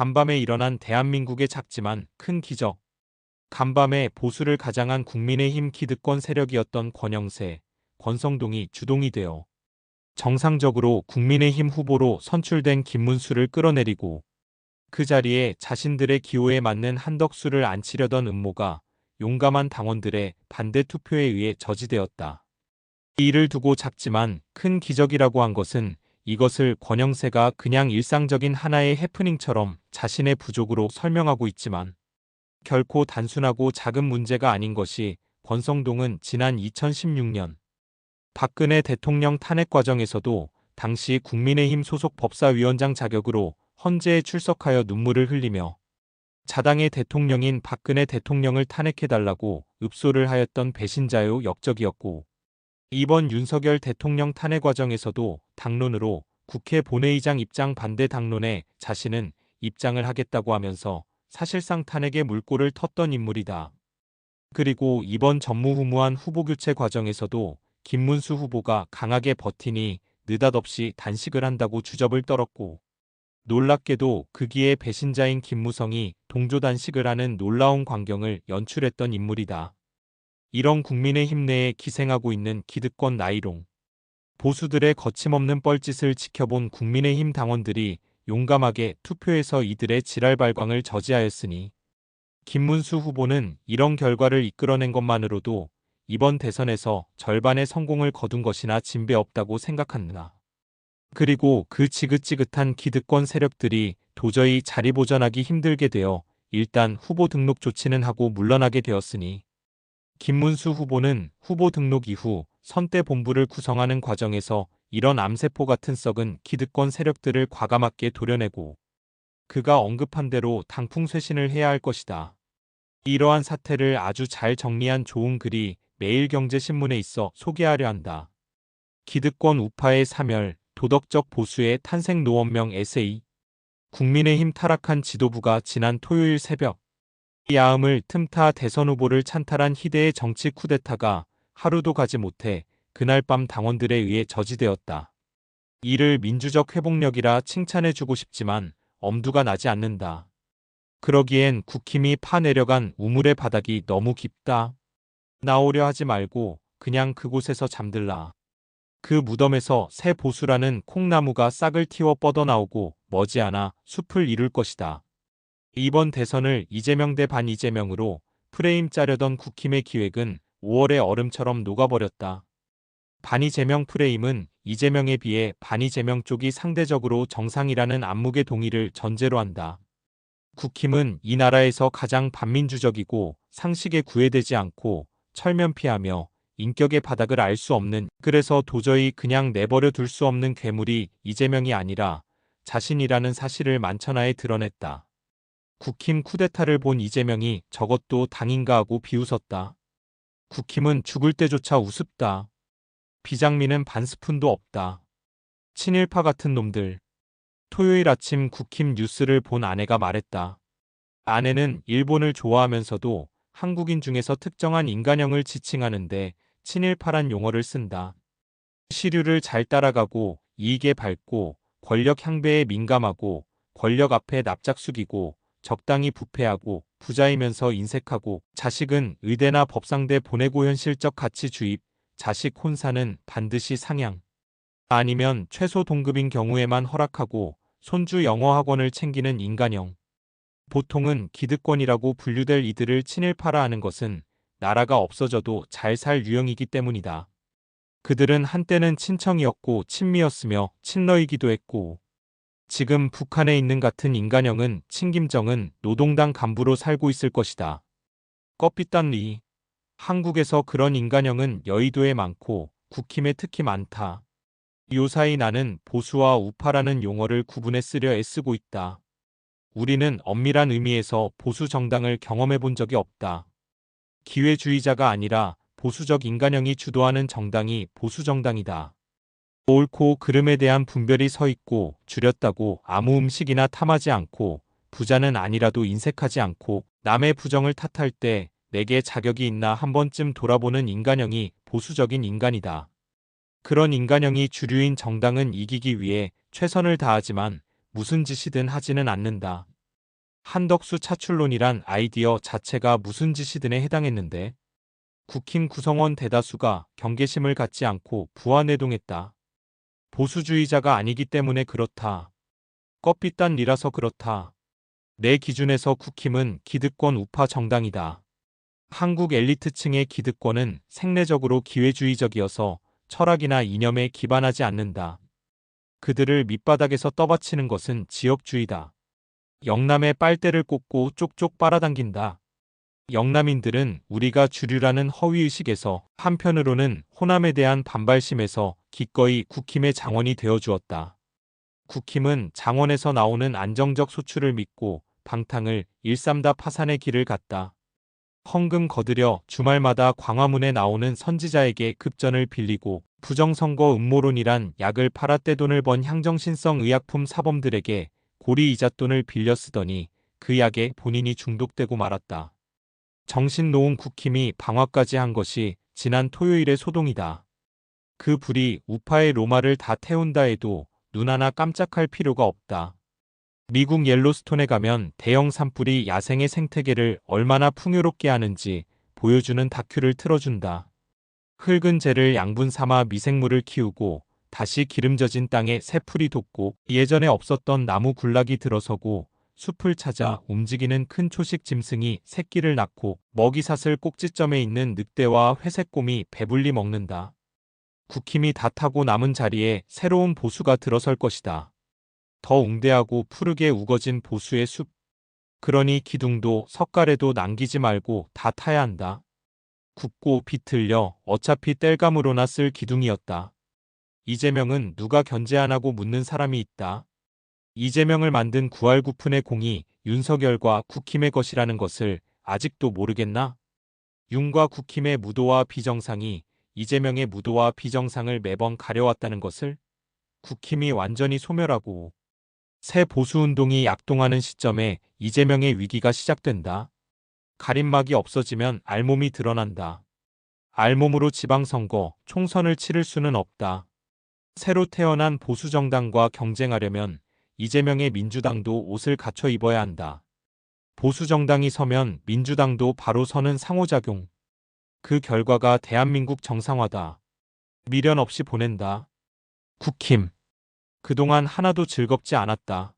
간밤에 일어난 대한민국의 작지만 큰 기적. 간밤에 보수를 가장한 국민의힘 기득권 세력이었던 권영세, 권성동이 주동이 되어 정상적으로 국민의힘 후보로 선출된 김문수를 끌어내리고 그 자리에 자신들의 기호에 맞는 한덕수를 앉히려던 음모가 용감한 당원들의 반대 투표에 의해 저지되었다. 이 일을 두고 작지만 큰 기적이라고 한 것은 이것을 권영세가 그냥 일상적인 하나의 해프닝처럼 자신의 부족으로 설명하고 있지만 결코 단순하고 작은 문제가 아닌 것이 권성동은 지난 2016년 박근혜 대통령 탄핵 과정에서도 당시 국민의힘 소속 법사위원장 자격으로 헌재에 출석하여 눈물을 흘리며 자당의 대통령인 박근혜 대통령을 탄핵해달라고 읍소를 하였던 배신자요 역적이었고 이번 윤석열 대통령 탄핵 과정에서도 당론으로 국회 본회의장 입장 반대 당론에 자신은 입장을 하겠다고 하면서 사실상 탄핵의 물꼬를 텄던 인물이다. 그리고 이번 전무후무한 후보교체 과정에서도 김문수 후보가 강하게 버티니 느닷없이 단식을 한다고 주접을 떨었고 놀랍게도 극기의 배신자인 김무성이 동조단식을 하는 놀라운 광경을 연출했던 인물이다. 이런 국민의힘 내에 기생하고 있는 기득권 나이롱. 보수들의 거침없는 뻘짓을 지켜본 국민의힘 당원들이 용감하게 투표해서 이들의 지랄 발광을 저지하였으니 김문수 후보는 이런 결과를 이끌어낸 것만으로도 이번 대선에서 절반의 성공을 거둔 것이나 진배 없다고 생각한다. 그리고 그 지긋지긋한 기득권 세력들이 도저히 자리 보전하기 힘들게 되어 일단 후보 등록 조치는 하고 물러나게 되었으니 김문수 후보는 후보 등록 이후 선대 본부를 구성하는 과정에서 이런 암세포 같은 썩은 기득권 세력들을 과감하게 도려내고 그가 언급한 대로 당풍쇄신을 해야 할 것이다. 이러한 사태를 아주 잘 정리한 좋은 글이 매일경제신문에 있어 소개하려 한다. 기득권 우파의 사멸, 도덕적 보수의 탄생 노원명 에세이. 국민의힘 타락한 지도부가 지난 토요일 새벽 야음을 틈타 대선 후보를 찬탈한 희대의 정치 쿠데타가 하루도 가지 못해 그날 밤 당원들에 의해 저지되었다. 이를 민주적 회복력이라 칭찬해주고 싶지만 엄두가 나지 않는다. 그러기엔 국힘이 파내려간 우물의 바닥이 너무 깊다. 나오려 하지 말고 그냥 그곳에서 잠들라. 그 무덤에서 새 보수라는 콩나무가 싹을 틔워 뻗어나오고 머지않아 숲을 이룰 것이다. 이번 대선을 이재명 대 반이재명으로 프레임 짜려던 국힘의 기획은 5월의 얼음처럼 녹아버렸다. 반이재명 프레임은 이재명에 비해 반이재명 쪽이 상대적으로 정상이라는 안목의 동의를 전제로 한다. 국힘은 이 나라에서 가장 반민주적이고 상식에 구애되지 않고 철면피하며 인격의 바닥을 알 수 없는 그래서 도저히 그냥 내버려 둘 수 없는 괴물이 이재명이 아니라 자신이라는 사실을 만천하에 드러냈다. 국힘 쿠데타를 본 이재명이 저것도 당인가 하고 비웃었다. 국힘은 죽을 때조차 우습다. 비장미는 반스푼도 없다. 친일파 같은 놈들. 토요일 아침 국힘 뉴스를 본 아내가 말했다. 아내는 일본을 좋아하면서도 한국인 중에서 특정한 인간형을 지칭하는데 친일파란 용어를 쓴다. 시류를 잘 따라가고 이익에 밝고 권력 향배에 민감하고 권력 앞에 납작 숙이고 적당히 부패하고 부자이면서 인색하고 자식은 의대나 법상대 보내고 현실적 가치 주입, 자식 혼사는 반드시 상향. 아니면 최소 동급인 경우에만 허락하고 손주 영어 학원을 챙기는 인간형. 보통은 기득권이라고 분류될 이들을 친일파라 하는 것은 나라가 없어져도 잘 살 유형이기 때문이다. 그들은 한때는 친청이었고 친미였으며 친러이기도 했고 지금 북한에 있는 같은 인간형은 친김정은 노동당 간부로 살고 있을 것이다. 껍빗단리. 한국에서 그런 인간형은 여의도에 많고 국힘에 특히 많다. 요사이 나는 보수와 우파라는 용어를 구분해 쓰려 애쓰고 있다. 우리는 엄밀한 의미에서 보수 정당을 경험해 본 적이 없다. 기회주의자가 아니라 보수적 인간형이 주도하는 정당이 보수 정당이다. 옳고 그름에 대한 분별이 서 있고 줄였다고 아무 음식이나 탐하지 않고 부자는 아니라도 인색하지 않고 남의 부정을 탓할 때 내게 자격이 있나 한 번쯤 돌아보는 인간형이 보수적인 인간이다. 그런 인간형이 주류인 정당은 이기기 위해 최선을 다하지만 무슨 짓이든 하지는 않는다. 한덕수 차출론이란 아이디어 자체가 무슨 짓이든에 해당했는데 국힘 구성원 대다수가 경계심을 갖지 않고 부안해동했다. 보수주의자가 아니기 때문에 그렇다. 껍빛단리라서 그렇다. 내 기준에서 국힘은 기득권 우파 정당이다. 한국 엘리트층의 기득권은 생내적으로 기회주의적이어서 철학이나 이념에 기반하지 않는다. 그들을 밑바닥에서 떠받치는 것은 지역주의다. 영남의 빨대를 꽂고 쪽쪽 빨아당긴다. 영남인들은 우리가 주류라는 허위의식에서 한편으로는 호남에 대한 반발심에서 기꺼이 국힘의 장원이 되어주었다. 국힘은 장원에서 나오는 안정적 소출을 믿고 방탕을 일삼다 파산의 길을 갔다. 헌금 거두려 주말마다 광화문에 나오는 선지자에게 급전을 빌리고 부정선거 음모론이란 약을 팔아 떼돈을 번 향정신성 의약품 사범들에게 고리 이잣돈을 빌려 쓰더니 그 약에 본인이 중독되고 말았다. 정신 놓은 국힘이 방화까지 한 것이 지난 토요일의 소동이다. 그 불이 우파의 로마를 다 태운다 해도 눈 하나 깜짝할 필요가 없다. 미국 옐로스톤에 가면 대형 산불이 야생의 생태계를 얼마나 풍요롭게 하는지 보여주는 다큐를 틀어준다. 흙은 재를 양분 삼아 미생물을 키우고 다시 기름져진 땅에 새풀이 돋고 예전에 없었던 나무 군락이 들어서고 숲을 찾아 움직이는 큰 초식 짐승이 새끼를 낳고 먹이사슬 꼭지점에 있는 늑대와 회색곰이 배불리 먹는다. 국힘이 다 타고 남은 자리에 새로운 보수가 들어설 것이다. 더 웅대하고 푸르게 우거진 보수의 숲. 그러니 기둥도 석가래도 남기지 말고 다 타야 한다. 굽고 비틀려 어차피 땔감으로나 쓸 기둥이었다. 이재명은 누가 견제 안 하고 묻는 사람이 있다. 이재명을 만든 구할구푼의 공이 윤석열과 국힘의 것이라는 것을 아직도 모르겠나? 윤과 국힘의 무도와 비정상이 이재명의 무도와 비정상을 매번 가려왔다는 것을? 국힘이 완전히 소멸하고 새 보수운동이 약동하는 시점에 이재명의 위기가 시작된다. 가림막이 없어지면 알몸이 드러난다. 알몸으로 지방선거, 총선을 치를 수는 없다. 새로 태어난 보수정당과 경쟁하려면 이재명의 민주당도 옷을 갖춰 입어야 한다. 보수정당이 서면 민주당도 바로 서는 상호작용. 그 결과가 대한민국 정상화다. 미련 없이 보낸다. 국힘. 그동안 하나도 즐겁지 않았다.